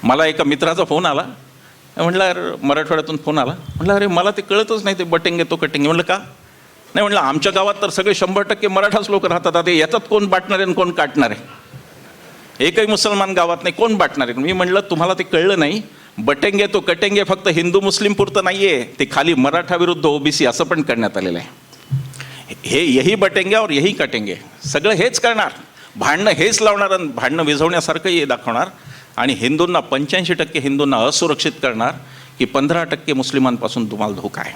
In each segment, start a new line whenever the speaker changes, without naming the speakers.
मला एका मित्राचा फोन आला, म्हटलं अरे मराठवाड्यातून फोन आला, म्हटलं अरे मला ते कळतच नाही ते बटेंगे तो कटेंगे. म्हटलं का नाही, म्हटलं आमच्या गावात तर सगळे 100% मराठाच लोक राहतात, आता याच्यात कोण बाटणार आहे आणि कोण काटणार आहे, एकही मुसलमान गावात नाही, कोण बाटणार आहे. मी म्हटलं तुम्हाला ते कळलं नाही, बटेंगे तो कटेंगे फक्त हिंदू मुस्लिम पुरतं नाही आहे, ते खाली मराठा विरुद्ध ओबीसी असं पण करण्यात आलेलं आहे. हे यही बटेंगे और यही कटेंगे, सगळं हेच करणार, भांडणं हेच लावणार आणि भांडणं विझवण्यासारखं हे दाखवणार आणि हिंदूंना 85% हिंदूंना असुरक्षित करणार की 15% मुस्लिमांपासून तुम्हाला धोका आहे.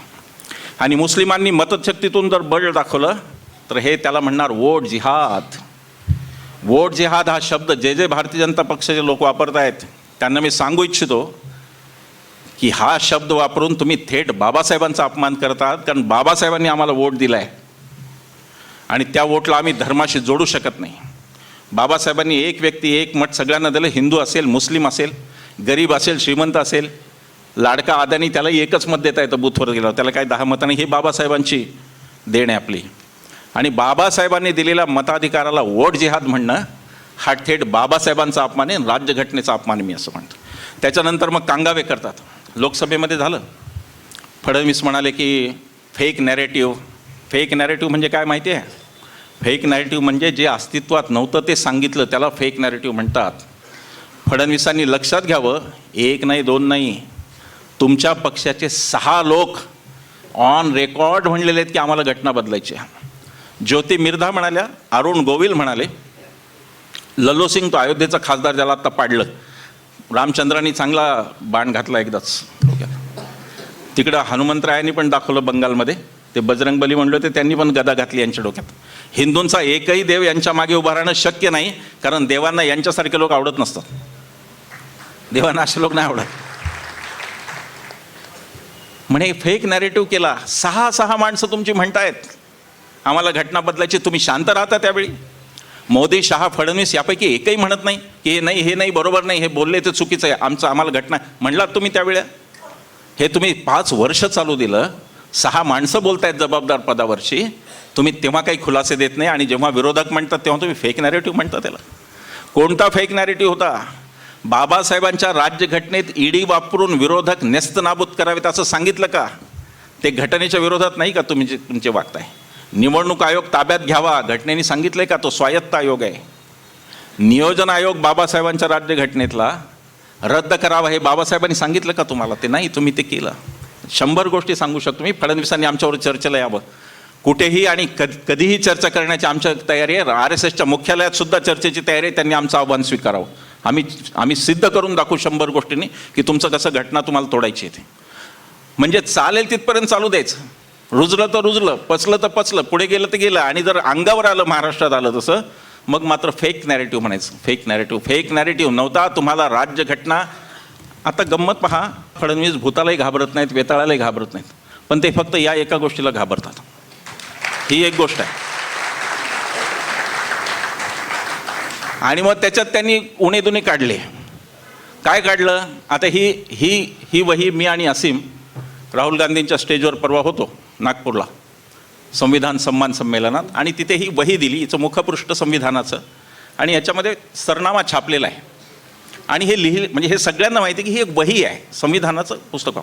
आणि मुस्लिमांनी मतशक्तीतून जर बळ दाखवलं तर हे त्याला म्हणणार वोट जिहाद. वोट जिहाद हा शब्द जे भारतीय जनता पक्षाचे लोक वापरत आहेत त्यांना मी सांगू इच्छितो की हा शब्द वापरून तुम्ही थेट बाबासाहेबांचा अपमान करत आहात, कारण बाबासाहेबांनी आम्हाला वोट दिला आहे आणि त्या वोटला आम्ही धर्माशी जोडू शकत नाही. बाबासाहेबांनी एक व्यक्ती एक मत सगळ्यांना दिलं, हिंदू असेल मुस्लिम असेल गरीब असेल श्रीमंत असेल, लाडका अदानी त्यालाही एकच मत देता येतं बूथवर गेलं, त्याला काय 10 मतांनी, ही बाबासाहेबांची देण आहे आपली. आणि बाबासाहेबांनी दिलेल्या मताधिकाराला वोट जिहाद म्हणणं हा थेट बाबासाहेबांचा अपमान आहे, राज्यघटनेचा अपमान मी असं म्हणतो. त्याच्यानंतर मग कांगावे करतात. लोकसभेमध्ये झालं, फडणवीस म्हणाले की फेक नॅरेटिव्ह. फेक नॅरेटिव्ह म्हणजे काय माहिती आहे? फेक नॅरेटिव्ह म्हणजे जे अस्तित्वात नव्हतं ते सांगितलं त्याला फेक नॅरेटिव्ह म्हणतात. फडणवीसांनी लक्षात घ्यावं, एक नाही दोन नाही, तुमच्या पक्षाचे 6 लोक ऑन रेकॉर्ड म्हणलेले आहेत की आम्हाला घटना बदलायची आहे. ज्योती मिर्धा म्हणाल्या, अरुण गोविल म्हणाले, लल्लू सिंग तो अयोध्येचा खासदार ज्याला आत्ता पाडलं, रामचंद्रांनी चांगला बाण घातला एकदाच. तिकडं हनुमंतरायांनी पण दाखवलं बंगालमध्ये, ते बजरंगबली म्हणले होते त्यांनी पण गदा घातली यांच्या डोक्यात. हिंदूंचा एकही देव यांच्या मागे उभा राहणं शक्य नाही, कारण देवांना यांच्यासारखे लोक आवडत नसतात, देवांना असे लोक नाही आवडत. म्हणे फेक नॅरेटिव्ह केला. 6 माणसं तुमची म्हणतायत आम्हाला घटना बदलायची, तुम्ही शांत राहता त्यावेळी. मोदी शहा फडणवीस यापैकी एकही म्हणत नाही की हे नाही बरोबर नाही, हे बोलले ते चुकीचं आहे, आम्हाला घटना म्हणलात तुम्ही त्यावेळी. हे तुम्ही 5 वर्ष चालू दिलं, 6 माणसं बोलतायत जबाबदार पदावरची, तुम्ही तेव्हा काही खुलासे देत नाही आणि जेव्हा विरोधक म्हणतात तेव्हा तुम्ही फेक नॅरेटिव्ह म्हणता. त्याला कोणता फेक नॅरेटिव्ह होता? बाबासाहेबांच्या राज्यघटनेत ईडी वापरून विरोधक नेस्तनाबूत करावेत असं सांगितलं का? ते घटनेच्या विरोधात नाही का तुम्ही तुमचे वागताय? निवडणूक आयोग ताब्यात घ्यावा घटनेने सांगितलंय का? तो स्वायत्त आयोग आहे. नियोजन आयोग बाबासाहेबांच्या राज्यघटनेतला रद्द करावा हे बाबासाहेबांनी सांगितलं का तुम्हाला? ते नाही, तुम्ही ते केलं. 100 गोष्टी सांगू शकतो मी. फडणवीसांनी आमच्यावर चर्चेला यावं, कुठेही आणि कधीही चर्चा करण्याची आमच्या तयारी आहे. RSSच्या मुख्यालयात सुद्धा चर्चेची तयारी आहे. त्यांनी आमचं आव्हान स्वीकारावं. आम्ही सिद्ध करून दाखवू 100 गोष्टींनी की तुमचं कसं घटना तुम्हाला तोडायची आहे. म्हणजे चालेल तिथपर्यंत चालू द्यायचं, रुजलं तर रुजलं, पचलं तर पचलं, पुढे गेलं तर गेलं. आणि जर अंगावर आलं, महाराष्ट्रात आलं तसं, मग मात्र फेक नॅरेटिव्ह म्हणायचं. फेक नॅरेटिव्ह नव्हता तुम्हाला राज्यघटना. आता गंमत पहा, फडणवीस भूतालाही घाबरत नाहीत, वेताळालाही घाबरत नाहीत, पण ते फक्त या एका गोष्टीला घाबरतात. ही एक गोष्ट आहे. आणि मग त्याच्यात त्यांनी उणेदुणे काढले. काय काढलं? आता ही वही मी आणि असीम राहुल गांधींच्या स्टेजवर परवा होतो नागपूरला संविधान सन्मान संमेलनात, आणि तिथे ही वही दिली. हिचं मुखपृष्ठ संविधानाचं आणि याच्यामध्ये सरनामा छापलेला आहे. आणि हे म्हणजे हे सगळ्यांना माहिती आहे की ही एक वही आहे, संविधानाचं पुस्तक.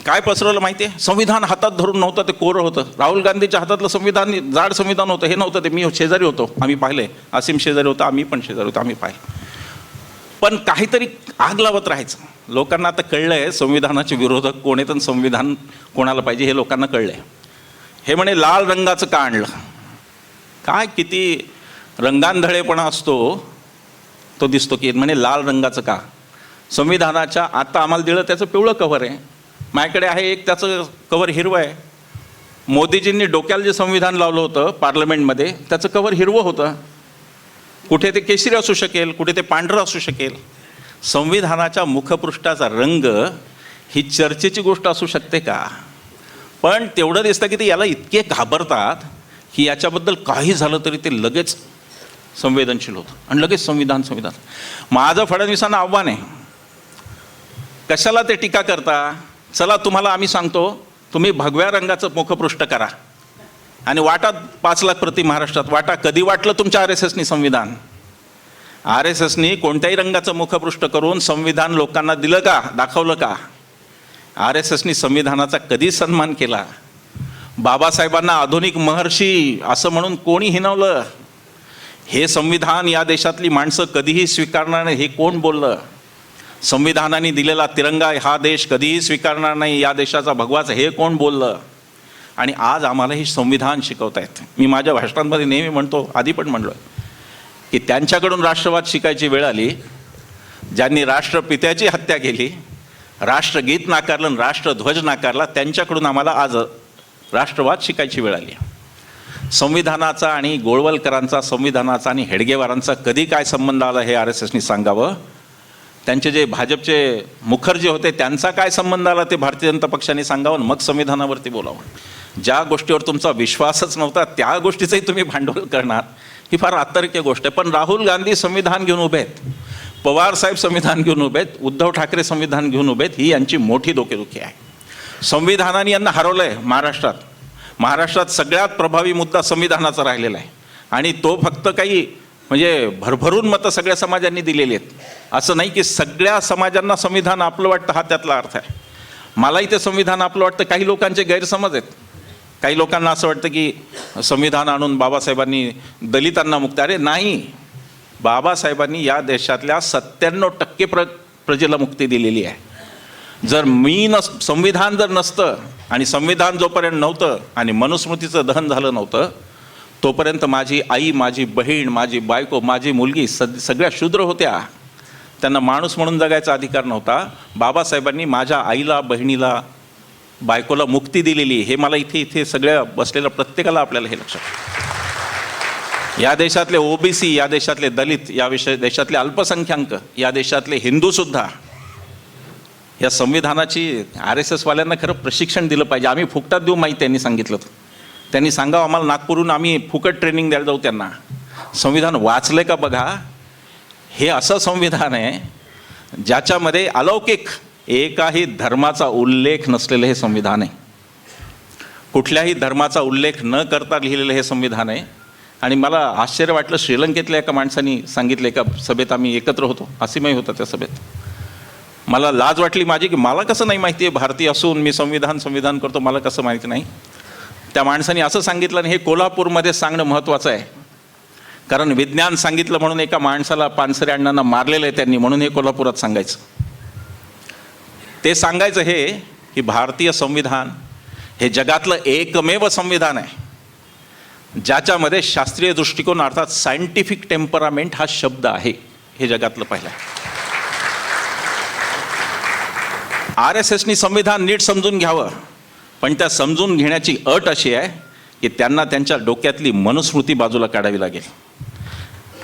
काय पसरवलं माहिती आहे? संविधान हातात धरून नव्हतं, ते कोरं होतं. राहुल गांधीच्या हातातलं संविधान जाड संविधान होतं, हे नव्हतं ते. मी शेजारी होतो, आम्ही पाहिले. असीम शेजारी होता, आम्ही पण शेजारी होतो, आम्ही पाहिलं. पण काहीतरी आग लावत राहायचं. लोकांना आता कळलं आहे संविधानाचे विरोधक कोण आहेत आणि संविधान कोणाला पाहिजे हे लोकांना कळलं आहे. हे म्हणे लाल रंगाचं का आणलं? काय किती रंगांधळेपणा असतो तो दिसतो की म्हणे लाल रंगाचं का? संविधानाच्या आता आम्हाला दिलं त्याचं पिवळं कव्हर आहे, माझ्याकडे आहे एक त्याचं कव्हर हिरवं आहे. मोदीजींनी डोक्याला जे संविधान लावलं होतं पार्लमेंटमध्ये त्याचं कव्हर हिरवं होतं. कुठे ते केशरी असू शकेल, कुठे ते पांढरं असू शकेल. संविधानाच्या मुखपृष्ठाचा रंग ही चर्चेची गोष्ट असू शकते का? पण तेवढं दिसतं की ते याला इतके घाबरतात की याच्याबद्दल काही झालं तरी ते लगेच संवेदनशील होतं आणि लगेच संविधान. माझं फडणवीसांना आव्हान आहे, कशाला ते टीका करता? चला तुम्हाला आम्ही सांगतो, तुम्ही भगव्या रंगाचं मुखपृष्ठ करा आणि वाटा 5 लाख प्रति महाराष्ट्रात वाटा. कधी वाटलं तुमच्या RSSनी संविधान? RSSनी कोणत्याही रंगाचं मुखपृष्ठ करून संविधान लोकांना दिलं का, दाखवलं का? RSSनी संविधानाचा कधी सन्मान केला? बाबासाहेबांना आधुनिक महर्षी असं म्हणून कोणी हिणवलं? हे संविधान या देशातली माणसं कधीही स्वीकारणार नाही हे कोण बोललं? संविधानाने दिलेला तिरंगा हा देश कधीही स्वीकारणार नाही, या देशाचा भगवाच हे कोण बोललं? आणि आज आम्हाला हे संविधान शिकवतायत. मी माझ्या भाषणांमध्ये नेहमी म्हणतो, आधी पण म्हणलो की त्यांच्याकडून राष्ट्रवाद शिकायची वेळ आली ज्यांनी राष्ट्रपित्याची हत्या केली, राष्ट्रगीत नाकारलं आणि राष्ट्रध्वज नाकारला. त्यांच्याकडून आम्हाला आज राष्ट्रवाद शिकायची वेळ आली. संविधानाचा आणि गोळवलकरांचा, संविधानाचा आणि हेडगेवारांचा कधी काय संबंध आला हे RSSनी सांगावं. त्यांचे जे भाजपचे मुखर्जी होते त्यांचा काय संबंध आला ते भारतीय जनता पक्षाने सांगावं, मग संविधानावरती बोलावं. ज्या गोष्टीवर तुमचा विश्वासच नव्हता त्या गोष्टीचंही तुम्ही भांडवल करणार, ही फार आश्चर्यकीय गोष्ट आहे. पण राहुल गांधी संविधान घेऊन उभे आहेत, पवार साहेब संविधान घेऊन उभे आहेत, उद्धव ठाकरे संविधान घेऊन उभे आहेत. ही यांची मोठी डोकेदुखी आहे. संविधानाने यांना हरवलं आहे. महाराष्ट्रात सगळ्यात प्रभावी मुद्दा संविधानाचा राहिलेला आहे आणि तो फक्त काही म्हणजे भरभरून मतं सगळ्या समाजांनी दिलेली आहेत. असं नाही की सगळ्या समाजांना संविधान आपलं वाटतं हा त्यातला अर्थ आहे. मलाही ते संविधान आपलं वाटतं. काही लोकांचे गैरसमज आहेत. काही लोकांना असं वाटतं की संविधान आणून बाबासाहेबांनी दलितांना मुक्त. अरे नाही, बाबासाहेबांनी या देशातल्या 97% प्रजेला मुक्ती दिलेली आहे. जर संविधान जर नसतं आणि संविधान जोपर्यंत नव्हतं आणि मनुस्मृतीचं दहन झालं नव्हतं तोपर्यंत माझी आई, माझी बहीण, माझी बायको, माझी मुलगी सगळ्या शूद्र होत्या. त्यांना माणूस म्हणून जगायचा अधिकार नव्हता. बाबासाहेबांनी माझ्या आईला, बहिणीला, बायकोला मुक्ती दिलेली. हे मला इथे सगळ्या बसलेल्या प्रत्येकाला आपल्याला हे लक्षात. या देशातले OBC, या देशातले दलित, देशातले अल्पसंख्याक, या देशातले हिंदूसुद्धा या संविधानाची RSSवाल्यांना खरं प्रशिक्षण दिलं पाहिजे. आम्ही फुकटात देऊ माहिती त्यांनी सांगितलं. त्यांनी सांगावं आम्हाला नागपूरहून आम्ही फुकट ट्रेनिंग द्यायला जाऊ त्यांना. संविधान वाचलं का बघा. हे असं संविधान आहे ज्याच्यामध्ये अलौकिक एकाही धर्माचा उल्लेख नसलेलं हे संविधान आहे. कुठल्याही धर्माचा उल्लेख न करता लिहिलेलं हे संविधान आहे. आणि मला आश्चर्य वाटलं, श्रीलंकेतल्या एका माणसाने सांगितलं, एका सभेत आम्ही एकत्र होतो, असीमही होता त्या सभेत. मला लाज वाटली माझी की मला कसं नाही माहिती आहे, भारतीय असून मी संविधान करतो, मला कसं माहिती नाही. त्या माणसाने असं सांगितलं आणि हे कोल्हापूरमध्ये सांगणं महत्त्वाचं आहे. कारण विज्ञान सांगितलं म्हणून एका माणसाला पानसरे अण्णांना मारलेलं आहे त्यांनी, म्हणून हे कोल्हापुरात सांगायचं. ते सांगायचं हे की भारतीय संविधान हे जगातलं एकमेव संविधान आहे ज्याच्यामध्ये शास्त्रीय दृष्टिकोन अर्थात सायंटिफिक टेम्परामेंट हा शब्द आहे. हे जगातलं पहिलं आहे. RSSनी संविधान नीट समजून घ्यावं, पण त्या समजून घेण्याची अट अशी आहे की त्यांना त्यांच्या डोक्यातली मनुस्मृती बाजूला काढावी लागेल.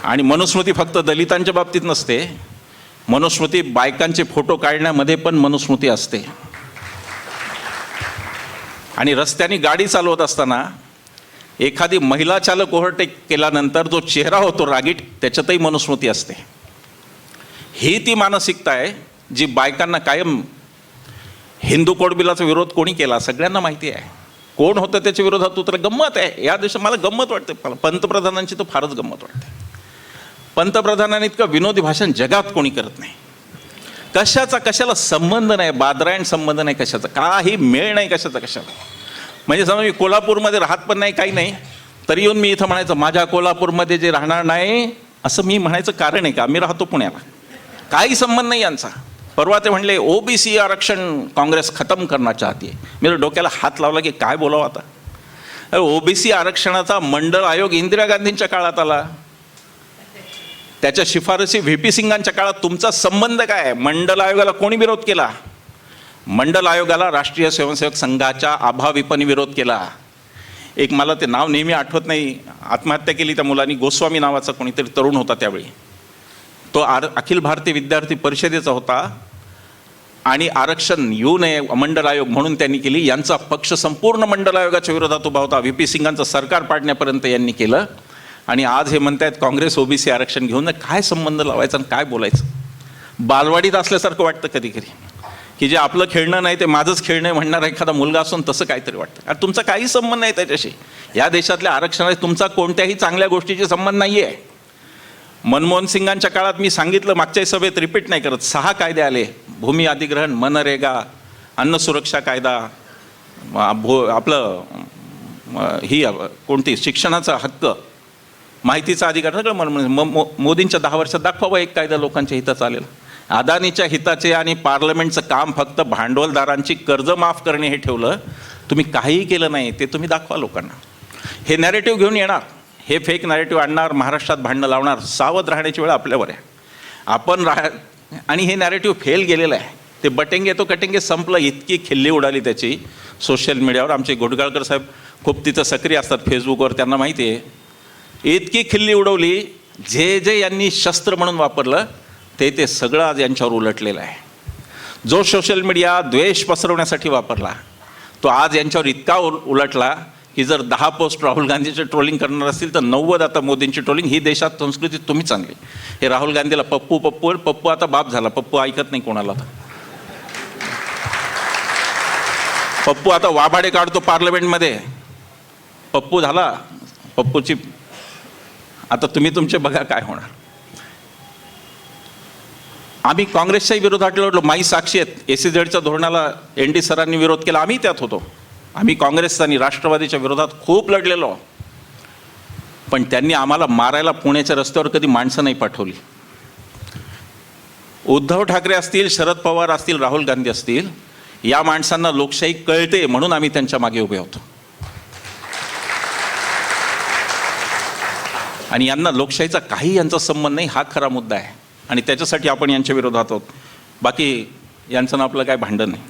आणि मनुस्मृती फक्त दलितांच्या बाबतीत नसते. मनुस्मृती बायकांचे फोटो काढण्यामध्ये पण मनुस्मृती असते. आणि रस्त्याने गाडी चालवत असताना एखादी महिला चालक ओव्हरटेक केल्यानंतर जो चेहरा होतो रागीट, त्याच्यातही मनुस्मृती असते. ही ती मानसिकता आहे जी बायकांना कायम. हिंदू कोडबिलाचा विरोध कोणी केला सगळ्यांना माहिती आहे. कोण होतं त्याच्या विरोधात उतर. गंमत आहे या देशात. मला गंमत वाटते, पंतप्रधानांची तर फारच गंमत वाटते. पंतप्रधानांनी इतकं विनोदी भाषण जगात कोणी करत नाही. कशाला संबंध नाही, बादरायण संबंध नाही कशाचा, काही मेळ नाही कशाला. म्हणजे समजा मी कोल्हापूरमध्ये राहत पण नाही, काही नाही, तरी येऊन मी इथं म्हणायचं माझ्या कोल्हापूरमध्ये जे राहणार नाही असं मी म्हणायचं कारण आहे का? मी राहतो पुण्याला. काही संबंध नाही यांचा. परवा ते म्हणले OBC आरक्षण काँग्रेस खतम करना चाहती है. मी डोक्याला हात लावला की काय बोलावं आता. OBC आरक्षणाचा मंडळ आयोग इंदिरा गांधींच्या काळात आला. त्याच्या शिफारसी VP सिंगांच्या काळात. तुमचा संबंध काय आहे? मंडल आयोगाला कोणी विरोध केला? मंडल आयोगाला राष्ट्रीय स्वयंसेवक संघाच्या अभाविपने विरोध केला. एक मला ते नाव नेहमी आठवत नाही, आत्महत्या केली त्या मुलांनी, गोस्वामी नावाचा कोणीतरी तरुण होता त्यावेळी. तो अखिल भारतीय विद्यार्थी परिषदेचा होता आणि आरक्षण येऊ नये मंडल आयोग म्हणून त्यांनी केली. यांचा पक्ष संपूर्ण मंडल आयोगाच्या विरोधात उभा होता. VP सिंगांचं सरकार पाडण्यापर्यंत यांनी केलं. आणि आज हे म्हणतायत काँग्रेस OBC आरक्षण घेऊन. काय संबंध लावायचा आणि काय बोलायचं? बालवाडीत असल्यासारखं वाटतं कधी कधी की जे आपलं खेळणं नाही ते माझंच खेळणं आहे म्हणणारा एखादा मुलगा असून तसं काहीतरी वाटतं. आणि तुमचा काही संबंध नाही त्याच्याशी. या देशातल्या आरक्षणाशी तुमचा कोणत्याही चांगल्या गोष्टीशी संबंध नाही आहे. मनमोहन सिंगांच्या काळात मी सांगितलं, मागच्या सभेत रिपीट नाही करत, 6 कायदे आले. भूमी अधिग्रहण, मनरेगा, अन्न सुरक्षा कायदा, आपलं ही कोणती शिक्षणाचा हक्क, माहितीचा अधिकार, सगळं मोदींच्या 10 वर्षात दाखवावं एक कायदा लोकांच्या हिताचा आलेला. अदानीच्या हिताचे आणि पार्लमेंटचं काम फक्त भांडवलदारांची कर्ज माफ करणे हे ठेवलं. तुम्ही काहीही केलं नाही ते तुम्ही दाखवा लोकांना. हे नॅरेटिव्ह घेऊन येणार, हे फेक नॅरेटिव्ह आणणार, महाराष्ट्रात भांडणं लावणार. सावध राहण्याची वेळ आपल्यावर आहे. आपण आणि हे नॅरेटिव्ह फेल गेलेलं आहे. ते बटेंगे तो कटेंगे संपलं. इतकी खिल्ली उडाली त्याची सोशल मीडियावर. आमचे घोटगाळकर साहेब खूप तिथं सक्रिय असतात फेसबुकवर, त्यांना माहिती आहे. इतकी खिल्ली उडवली, जे यांनी शस्त्र म्हणून वापरलं ते सगळं आज यांच्यावर उलटलेलं आहे. जो सोशल मीडिया द्वेष पसरवण्यासाठी वापरला तो आज यांच्यावर इतका उलटला की जर 10 पोस्ट राहुल गांधीचे ट्रोलिंग करणार असतील तर 90 आता मोदींची ट्रोलिंग. ही देशात संस्कृती तुम्ही चांगली. हे राहुल गांधीला पप्पू आता बाप झाला. पप्पू ऐकत नाही कोणाला. पप्पू आता वाभाडे काढतो पार्लमेंटमध्ये. पप्पू झाला. पप्पूची आता तुम्ही तुमचे बघा काय होणार. आम्ही काँग्रेसच्याही विरोधात लढलो. माई साक्षी आहेत. SEZच्या धोरणाला ND सरांनी विरोध केला, आम्ही त्यात होतो. आम्ही काँग्रेस आणि राष्ट्रवादीच्या विरोधात खूप लढलेलो. पण त्यांनी आम्हाला मारायला पुण्याच्या रस्त्यावर कधी माणसं नाही पाठवली. उद्धव ठाकरे असतील, शरद पवार असतील, राहुल गांधी असतील, या माणसांना लोकशाही कळते म्हणून आम्ही त्यांच्या मागे उभे होतो. आणि यांना लोकशाहीचा काही यांचा संबंध नाही, हा खरा मुद्दा आहे. आणि त्याच्यासाठी आपण यांच्या विरोधात आहोत. बाकी यांचं ना आपलं काय भांडण नाही.